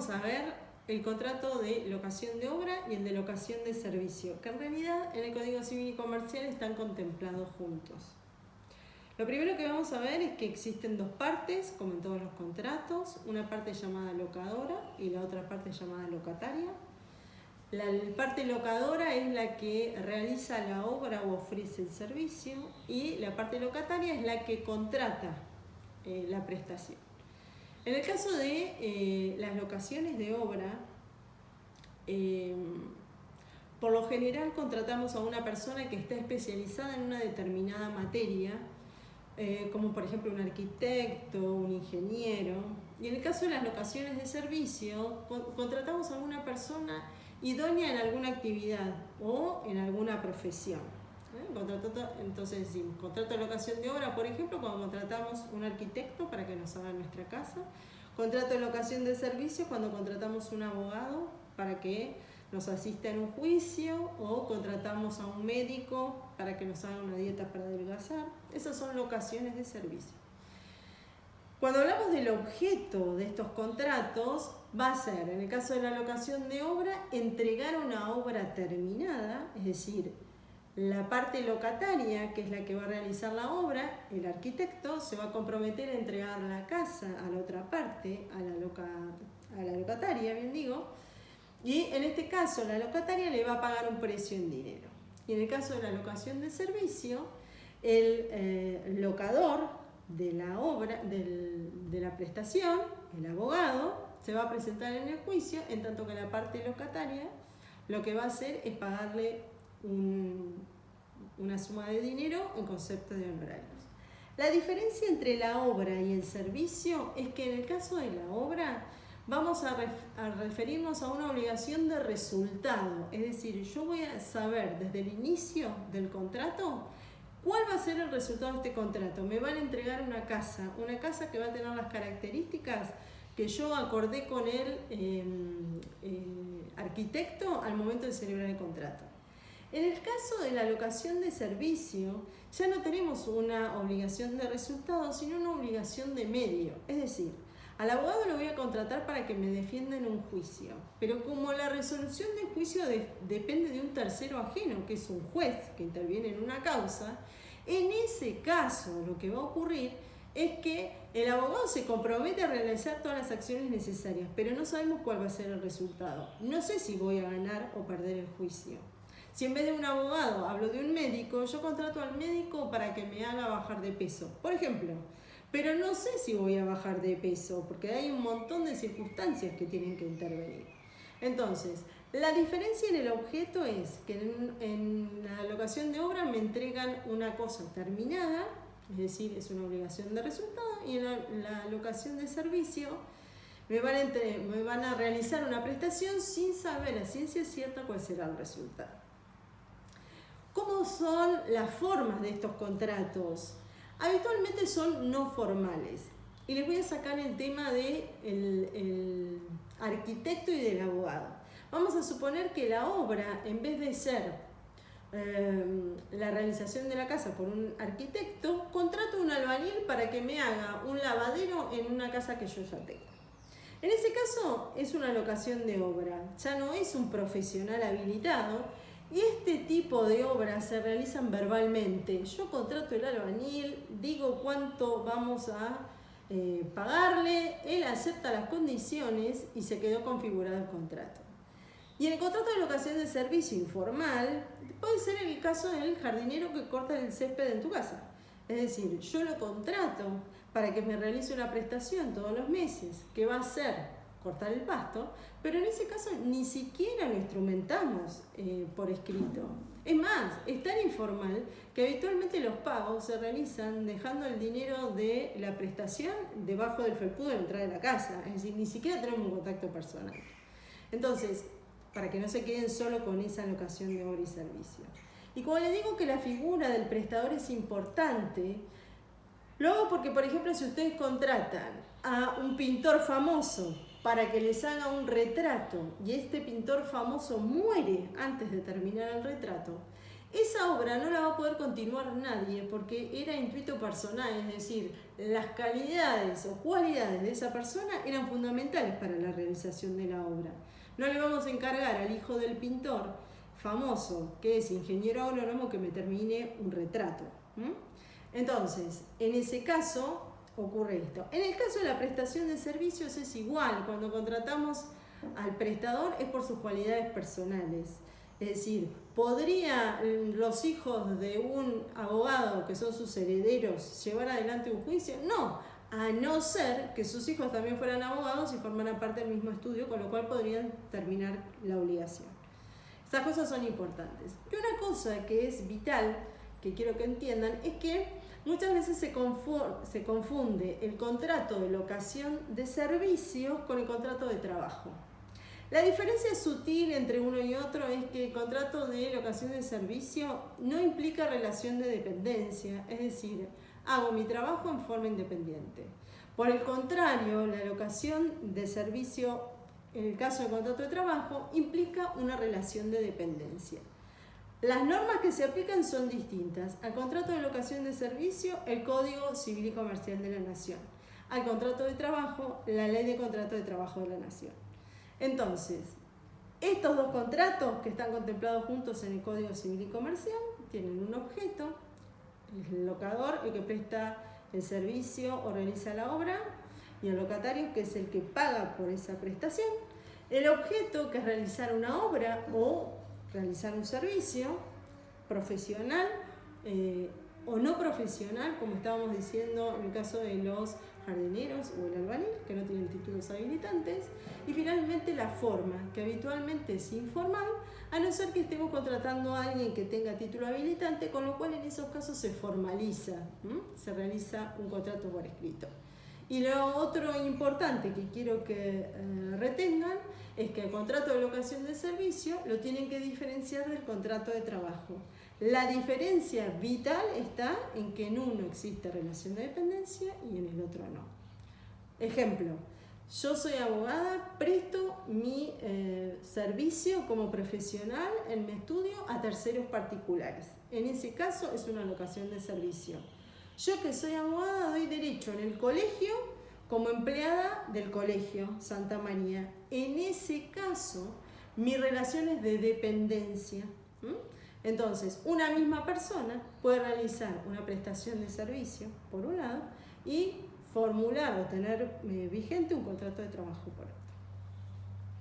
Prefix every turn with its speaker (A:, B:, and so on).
A: vamos a ver el contrato de locación de obra y el de locación de servicio, que en realidad en el Código Civil y Comercial están contemplados juntos. Lo primero que vamos a ver es que existen dos partes, como en todos los contratos, una parte llamada locadora y la otra parte llamada locataria. La parte locadora es la que realiza la obra o ofrece el servicio y la parte locataria es la que contrata la prestación. En el caso de las locaciones de obra, por lo general contratamos a una persona que está especializada en una determinada materia, como por ejemplo un arquitecto, un ingeniero. Y en el caso de las locaciones de servicio, contratamos a una persona idónea en alguna actividad o en alguna profesión. Entonces decimos, contrato de locación de obra, por ejemplo, cuando contratamos un arquitecto para que nos haga nuestra casa. Contrato de locación de servicio cuando contratamos un abogado para que nos asista en un juicio, o contratamos a un médico para que nos haga una dieta para adelgazar. Esas son locaciones de servicio. Cuando hablamos del objeto de estos contratos, va a ser, en el caso de la locación de obra, entregar una obra terminada, es decir, la parte locataria, que es la que va a realizar la obra, el arquitecto se va a comprometer a entregar la casa a la otra parte, a la locataria, bien digo, y en este caso la locataria le va a pagar un precio en dinero. Y en el caso de la locación de servicio, el locador de la obra, de la prestación, el abogado, se va a presentar en el juicio, en tanto que la parte locataria lo que va a hacer es pagarle una suma de dinero en concepto de honorarios. La diferencia entre la obra y el servicio es que en el caso de la obra vamos a referirnos a una obligación de resultado, es decir, yo voy a saber desde el inicio del contrato cuál va a ser el resultado de este contrato. Me van a entregar una casa que va a tener las características que yo acordé con el arquitecto al momento de celebrar el contrato. En el caso de la locación de servicio, ya no tenemos una obligación de resultado, sino una obligación de medio. Es decir, al abogado lo voy a contratar para que me defienda en un juicio, pero como la resolución del juicio depende de un tercero ajeno, que es un juez que interviene en una causa, en ese caso lo que va a ocurrir es que el abogado se compromete a realizar todas las acciones necesarias, pero no sabemos cuál va a ser el resultado. No sé si voy a ganar o perder el juicio. Si en vez de un abogado hablo de un médico, yo contrato al médico para que me haga bajar de peso, por ejemplo. Pero no sé si voy a bajar de peso, porque hay un montón de circunstancias que tienen que intervenir. Entonces, la diferencia en el objeto es que en la locación de obra me entregan una cosa terminada, es decir, es una obligación de resultado, y en la locación de servicio me van a realizar una prestación sin saber a ciencia cierta cuál será el resultado. ¿Cómo son las formas de estos contratos? Habitualmente son no formales. Y les voy a sacar el tema del arquitecto y del abogado. Vamos a suponer que la obra, en vez de ser la realización de la casa por un arquitecto, contrato un albañil para que me haga un lavadero en una casa que yo ya tengo. En ese caso es una locación de obra, ya no es un profesional habilitado. Y este tipo de obras se realizan verbalmente. Yo contrato el albañil, digo cuánto vamos a pagarle, él acepta las condiciones y se quedó configurado el contrato. Y en el contrato de locación de servicio informal, puede ser el caso del jardinero que corta el césped en tu casa. Es decir, yo lo contrato para que me realice una prestación todos los meses, que va a ser cortar el pasto, pero en ese caso ni siquiera lo instrumentamos por escrito. Es más, es tan informal que habitualmente los pagos se realizan dejando el dinero de la prestación debajo del felpudo de la entrada de la casa, es decir, ni siquiera tenemos un contacto personal. Entonces, para que no se queden solo con esa locación de obra y servicio. Y como les digo que la figura del prestador es importante, lo hago porque, por ejemplo, si ustedes contratan a un pintor famoso para que les haga un retrato y este pintor famoso muere antes de terminar el retrato, esa obra no la va a poder continuar nadie porque era intuito personal, es decir, las calidades o cualidades de esa persona eran fundamentales para la realización de la obra. No le vamos a encargar al hijo del pintor famoso, que es ingeniero agrónomo, que me termine un retrato. Entonces, en ese caso ocurre esto. En el caso de la prestación de servicios es igual. Cuando contratamos al prestador es por sus cualidades personales. Es decir, ¿podrían los hijos de un abogado, que son sus herederos, llevar adelante un juicio? No, a no ser que sus hijos también fueran abogados y formaran parte del mismo estudio, con lo cual podrían terminar la obligación. Estas cosas son importantes. Y una cosa que es vital, que quiero que entiendan, es que muchas veces se confunde el contrato de locación de servicios con el contrato de trabajo. La diferencia sutil entre uno y otro es que el contrato de locación de servicio no implica relación de dependencia, es decir, hago mi trabajo en forma independiente. Por el contrario, la locación de servicio, en el caso del contrato de trabajo, implica una relación de dependencia. Las normas que se aplican son distintas. Al contrato de locación de servicio, el Código Civil y Comercial de la Nación. Al contrato de trabajo, la Ley de Contrato de Trabajo de la Nación. Entonces, estos dos contratos que están contemplados juntos en el Código Civil y Comercial tienen un objeto, el locador, el que presta el servicio o realiza la obra, y el locatario, que es el que paga por esa prestación. El objeto, que es realizar una obra o realizar un servicio profesional o no profesional, como estábamos diciendo en el caso de los jardineros o el albañil, que no tienen títulos habilitantes. Y finalmente la forma, que habitualmente es informal, a no ser que estemos contratando a alguien que tenga título habilitante, con lo cual en esos casos se formaliza, se realiza un contrato por escrito. Y lo otro importante que quiero que retengan es que el contrato de locación de servicio lo tienen que diferenciar del contrato de trabajo. La diferencia vital está en que en uno existe relación de dependencia y en el otro no. Ejemplo, yo soy abogada, presto mi servicio como profesional en mi estudio a terceros particulares. En ese caso es una locación de servicio. Yo, que soy abogada, doy derecho en el colegio como empleada del colegio Santa María. En ese caso, mi relación es de dependencia. Entonces, una misma persona puede realizar una prestación de servicio, por un lado, y formular o tener vigente un contrato de trabajo por otro.